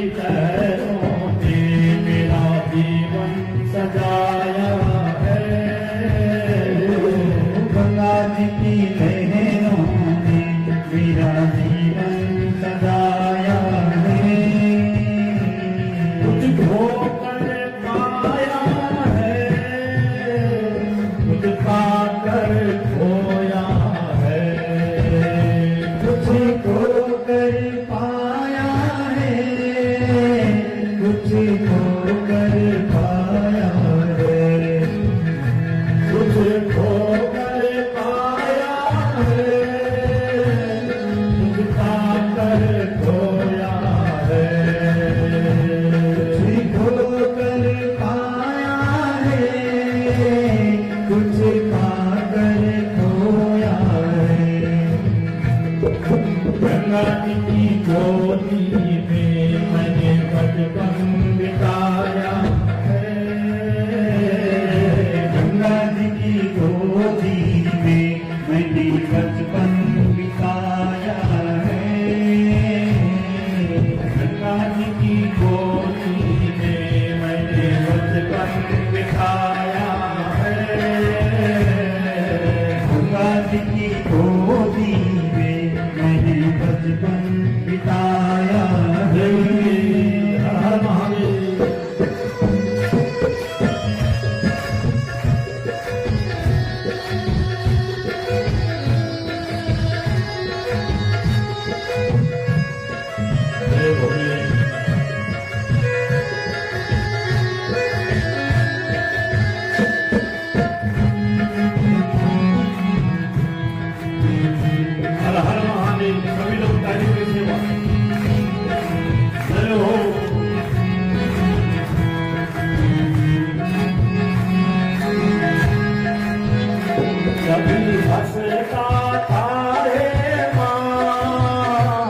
लहरों ने मेरा जीवन सजाया है। गंगा जी की लहरों ने मेरा जीवन सजाया है। कुछ खोकर पाया है, कुछ पाकर खोया है। कुछ खोकर पाया है, कुछ खोकर पाया है। कुछ खोकर पाया है, कुछ पाकर खोया है। कुछ खोकर पाया है, कुछ पाकर खोया है। गंगा जी की गोदी में मैंने बचपन बिताया है। गंगा जी की गोदी में मैंने बचपन बिताया है। गंगा जी की गोदी में मैंने बचपन बिताया है। गंगा जी की गोदी में मैंने बचपन बिताया है। हर महादेव। जय भोले। हर हर महादेव। सभी लोग ताली की सेवा। जय हो। कभी हंसता था रे माँ,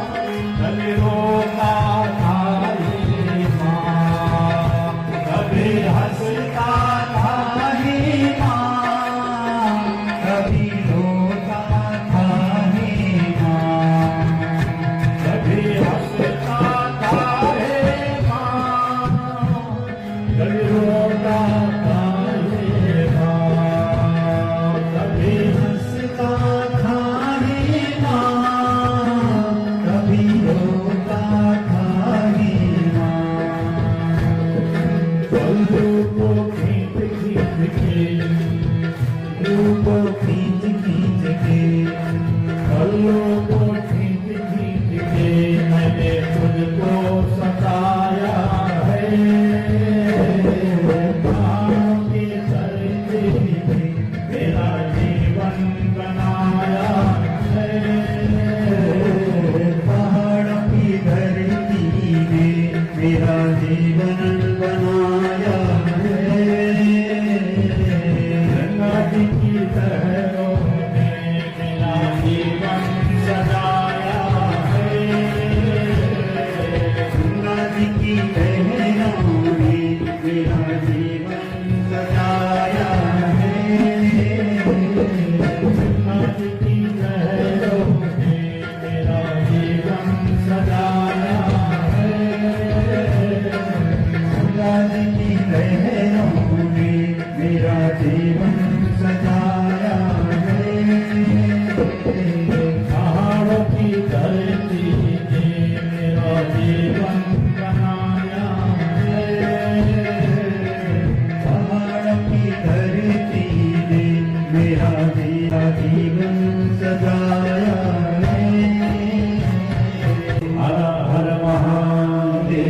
कभी रोता था रे माँ। कभी हंसता था हे माँ, कभी रोता था हे माँ। कभी हंसता था रे माँ, कभी रोता था रे माँ। कभी हंसता था हे माँ, कभी रोता था हे माँ। बंधु को खींच खींच के, रूप खींच खींच के, पल्लों को खींच खींच के मैंने तुझको सताया है। प्राणों की धरती में मेरा जीवन बनाया है। पहाड़ की धरती में मेरा जीवन बनाया है। गंगा जी की लहरों ने मेरा जीवन सजाया है। गंगा जी की लहरों ने मेरा जीवन सजाया है। गंगा जी की लहरों ने मेरा जीवन सजाया है। गंगा जी की लहरों ने मेरा जीवन सजाया है। पहाड़ों की धरती ने मेरा जीवन बनाया है। पहाड़ की धरती ने मेरा जीवन सजाया है। हर हर महादेव।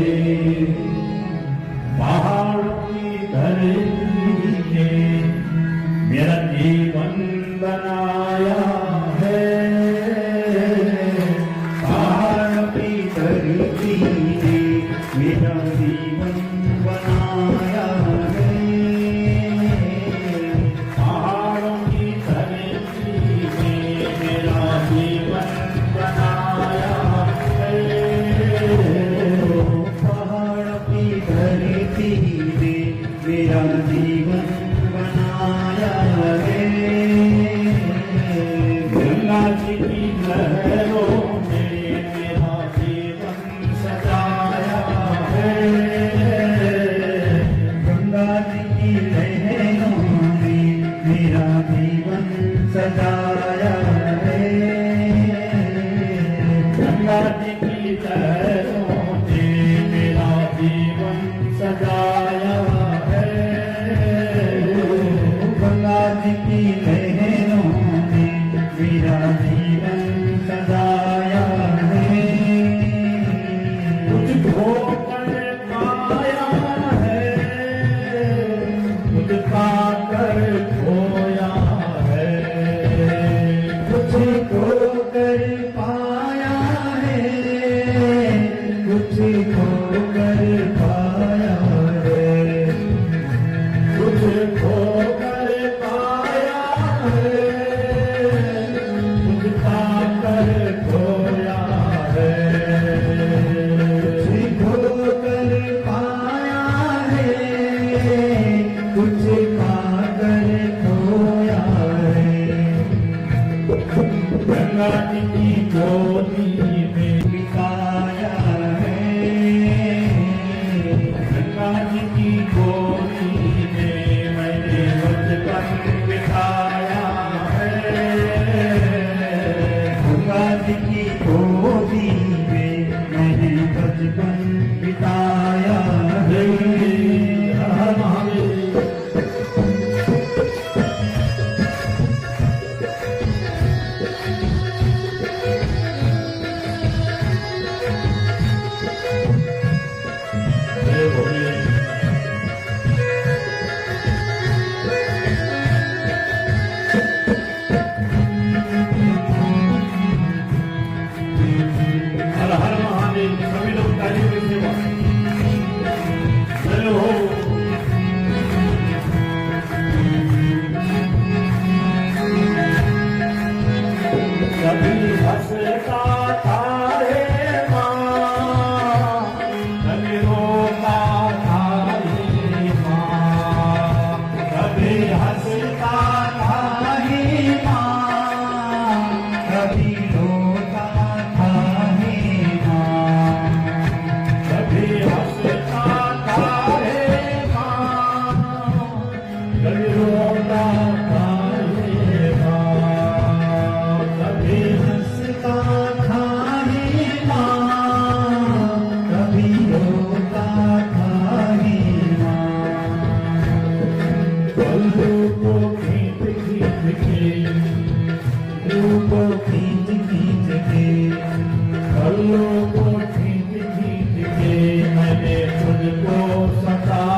पहाड़ की धरती ने मेरा जीवन बनाया है। पहाड़ की धरती ने मेरा जीवन बनाया है। पहाड़ों की धरती ने मेरा जीवन बनाया है। पहाड़ की धरती ने मेरा जीवन बनाया है। गंगा जी की लहरों ने मेरा जीवन सजाया होकर पाया है, खुद पाकर खोया है। कुछ खोकर पाया है, कुछ खोकर पाया है। कुछ खोकर पाया है, खुद पाकर खोया है। कुछ खोकर पाया है, कुछ पाकर खोया है। गंगा जी की गोदी में बिताया है, गंगा जी की गोदी में मैंने बचपन बिताया है। गंगा जी की गोदी में मैंने बचपन बिताया है। हर महादेव। जय भोले। हर हर महादेव। सभी लोग तालियों की सेवा। जय हो। कभी हंसता था रे माँ, कभी रोता था रे माँ। कभी हंसता था हे माँ, कभी रोता था हे माँ। कभी हंसता था रे माँ, कभी रोता था रे माँ। कभी हंसता था हे माँ, कभी रोता था हे माँ। पल्लू को खींच खींच के, रूप खींच खींच के, पल्लू को खींच खींच के मैंने खुद को सताया